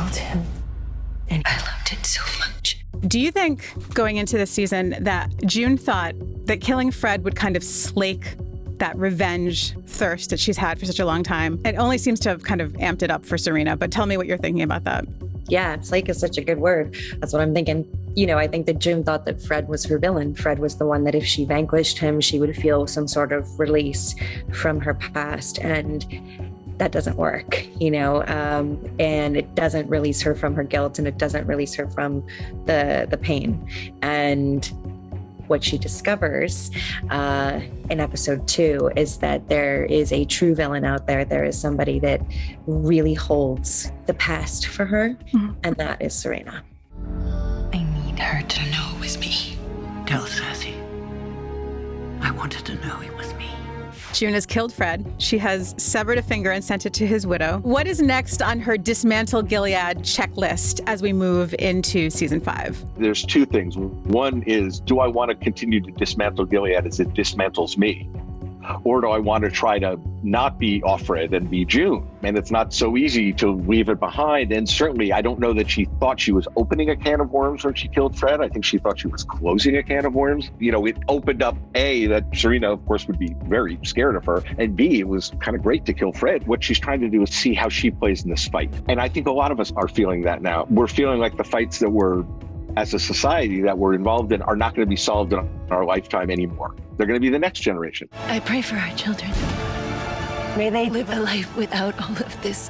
killed him. And I loved it so much. Do you think going into this season that June thought that killing Fred would kind of slake that revenge thirst that she's had for such a long time? It only seems to have kind of amped it up for Serena, but tell me what you're thinking about that. Yeah, slake is such a good word. That's what I'm thinking. I think that June thought that Fred was her villain. Fred was the one that if she vanquished him, she would feel some sort of release from her past. And that doesn't work, and it doesn't release her from her guilt, and it doesn't release her from the pain. And what she discovers in episode 2 is that there is a true villain out there. There is somebody that really holds the past for her, and that is Serena. I need her to know it was me. Tell Sassy. I wanted to know it was me. June has killed Fred. She has severed a finger and sent it to his widow. What is next on her Dismantle Gilead checklist as we move into season 5? There's two things. One is, do I want to continue to dismantle Gilead as it dismantles me? Or do I want to try to not be Offred and be June? And it's not so easy to leave it behind. And certainly, I don't know that she thought she was opening a can of worms when she killed Fred. I think she thought she was closing a can of worms. It opened up, A, that Serena, of course, would be very scared of her. And B, it was kind of great to kill Fred. What she's trying to do is see how she plays in this fight. And I think a lot of us are feeling that now. We're feeling like the fights that we're, as a society, that we're involved in are not going to be solved in our lifetime anymore. They're going to be the next generation. I pray for our children. May they live a life without all of this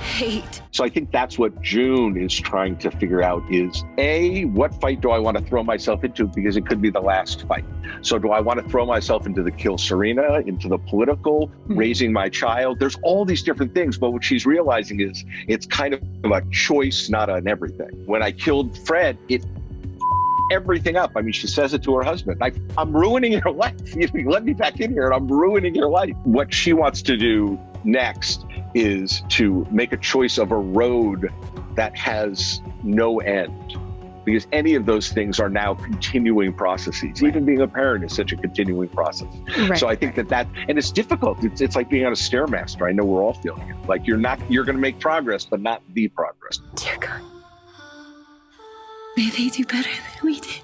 hate. So I think that's what June is trying to figure out is, A, what fight do I want to throw myself into? Because it could be the last fight. So do I want to throw myself into the kill Serena, into the political, raising my child? There's all these different things. But what she's realizing is it's kind of a choice, not an everything. When I killed Fred, it everything up. I mean, she says it to her husband. I'm ruining your life. You let me back in here and I'm ruining your life. What she wants to do next is to make a choice of a road that has no end. Because any of those things are now continuing processes. Even being a parent is such a continuing process. Right. So I think that, and it's difficult. It's like being on a Stairmaster. I know we're all feeling it. Like you're going to make progress, but not the progress. Dear God, may they do better than we did.